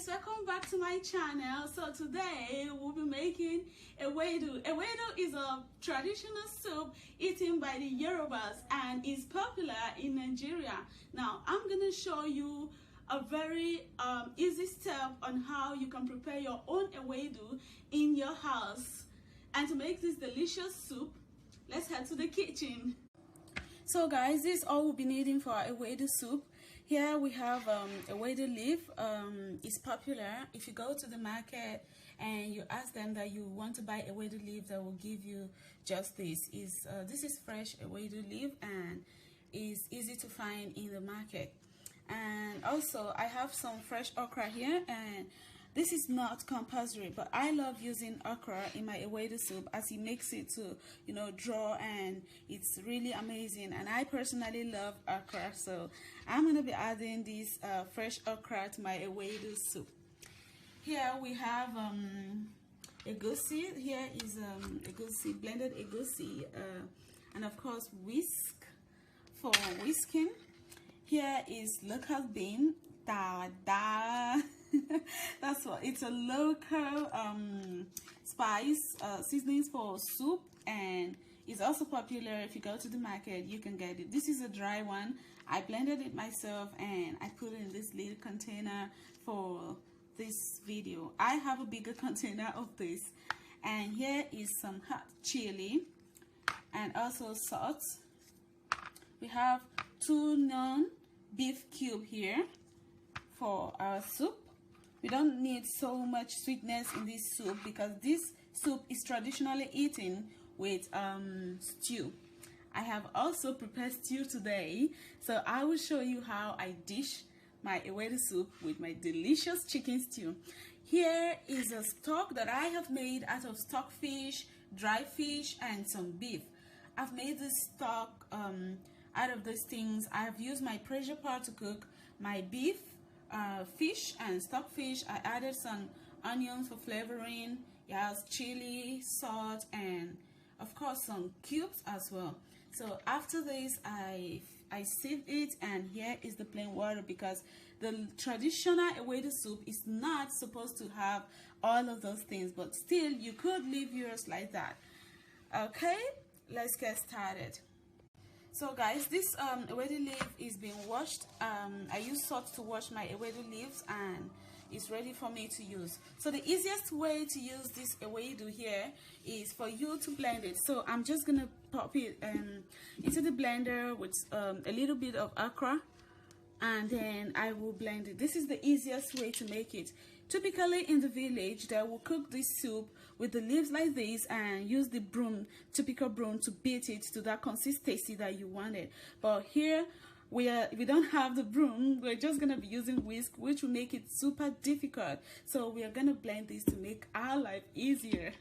guys, welcome back to my channel. So today we'll be making Egusi. Egusi is a traditional soup eaten by the Yorubas and is popular in Nigeria. Now I'm gonna show you a very easy step on how you can prepare your own Egusi in your house. And to make this delicious soup, let's head to the kitchen. So guys, this is all we'll be needing for our Egusi soup. Here we have Egusi leaf. It's popular. If you go to the market and you ask them that you want to buy Egusi leaf, they will give you just this. This is fresh Egusi leaf and is easy to find in the market. And also I have some fresh okra here, and this is not compulsory, but I love using okra in my Egusi soup as it makes it to, you know, draw, and it's really amazing. And I personally love okra, so I'm gonna be adding this fresh okra to my Egusi soup. Here we have Egusi. Here is Egusi, blended Egusi, and of course whisk for whisking. Here is local bean, Daudau. That's what it's a local spice seasonings for soup, and it's also popular. If you go to the market, you can get it. This is a dry one. I blended it myself and I put it in this little container for this video. I have a bigger container of this. And here is some hot chili and also salt. We have 2 non-beef cube here for our soup. We don't need so much sweetness in this soup because this soup is traditionally eaten with stew. I have also prepared stew today, so I will show you how I dish my Egusi soup with my delicious chicken stew. Here is a stock that I have made out of stockfish, dry fish, and some beef. I've made this stock out of these things. I have used my pressure pot to cook my beef, fish and stockfish. I added some onions for flavoring. It has chili, salt, and of course some cubes as well. So after this, I sieved it, and here is the plain water because the traditional Egusi soup is not supposed to have all of those things, but still you could leave yours like that. Okay, let's get started. So guys, this Egusi leaf is being washed. I use salt to wash my Egusi leaves, and it's ready for me to use. So the easiest way to use this Egusi here is for you to blend it. So I'm just gonna pop it into the blender with a little bit of okra, and then I will blend it. This is the easiest way to make it. Typically in the village, they will cook this soup with the leaves like this and use the broom, typical broom, to beat it to that consistency that you wanted. But here we don't have the broom. We're just gonna be using whisk, which will make it super difficult. So we are gonna blend this to make our life easier.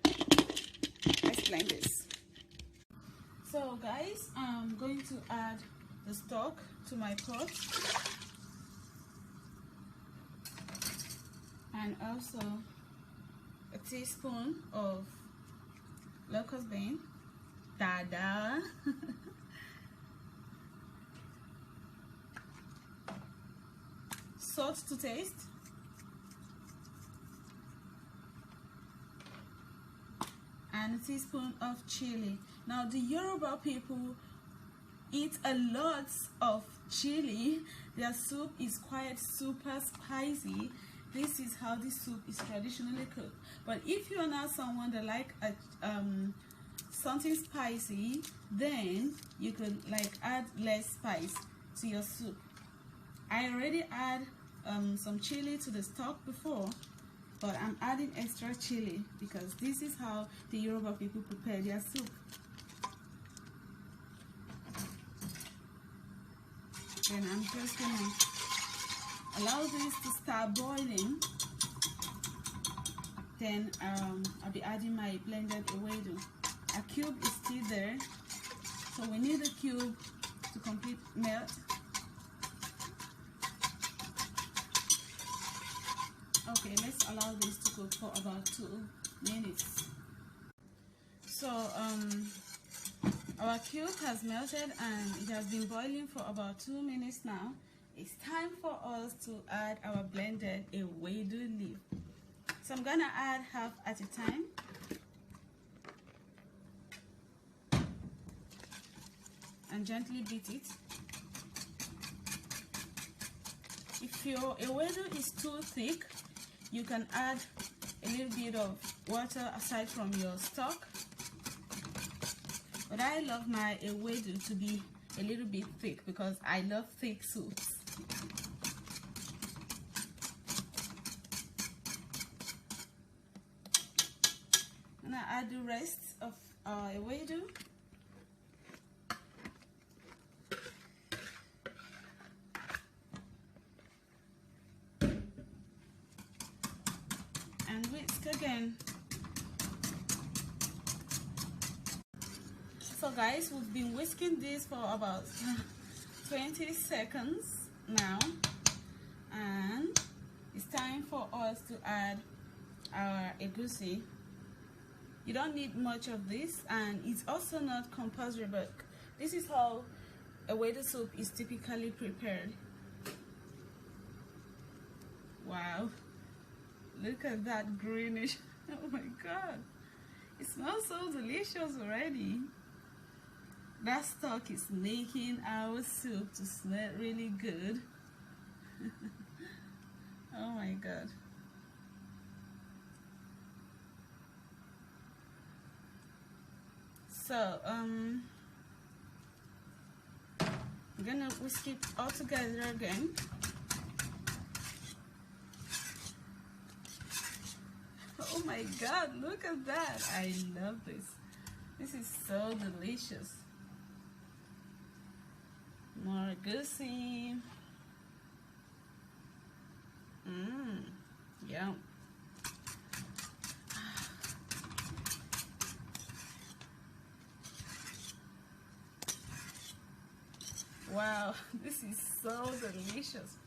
Let's blend this. So guys, I'm going to add the stock to my pot, and also a teaspoon of locust bean, Daudau, salt to taste, and a teaspoon of chili. Now the Yoruba people eat a lot of chili. Their soup is quite super spicy. This is how this soup is traditionally cooked. But if you are not someone that like something spicy, then you could like add less spice to your soup. I already add some chili to the stock before, but I'm adding extra chili because this is how the Yoruba people prepare their soup. Then I'm just gonna allow this to start boiling. Then I'll be adding my blended Egusi. A cube is still there, so we need a cube to complete melt. Okay, let's allow this to cook for about 2 minutes. So our cube has melted and it has been boiling for about 2 minutes now. It's time for us to add our blended Egusi So I'm gonna add half at a time. And gently beat it. If your ewedu is too thick, you can add a little bit of water aside from your stock. But I love my ewedu to be a little bit thick because I love thick soups. I'm gonna add the rest of our ewedu. And whisk again. So guys, we've been whisking this for about 20 seconds now, and it's time for us to add our egusi. You don't need much of this, and it's also not compulsory, but this is how ewedu soup is typically prepared. Wow, look at that greenish. Oh my god, it smells so delicious already. That stock is making our soup to smell really good. Oh my god. So I'm gonna whisk it all together again. Oh my god, look at that. I love this. This is so delicious. More egusi. Yum. Wow, this is so delicious.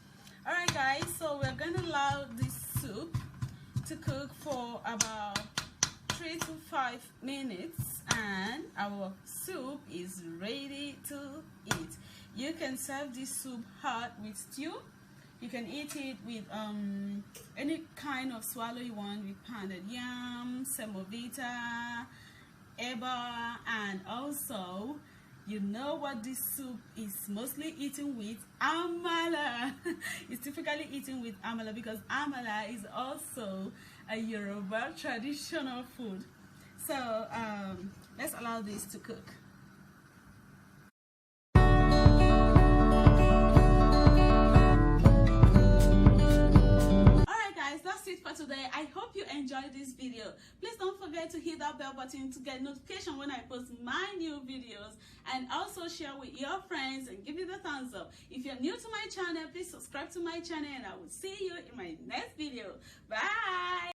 Alright guys, so we're gonna allow this soup to cook for about 3 to 5 minutes, and our soup is ready to eat. You can serve this soup hot with stew. You can eat it with any kind of swallow you want, with pounded yam, semovita, eba, and also, you know what this soup is mostly eaten with? Amala. It's typically eaten with amala because amala is also a Yoruba traditional food. So let's allow this to cook. That's it for today. I hope you enjoyed this video. Please don't forget to hit that bell button to get notification when I post my new videos, and also share with your friends and give it a thumbs up. If you're new to my channel, please subscribe to my channel, and I will see you in my next video. Bye.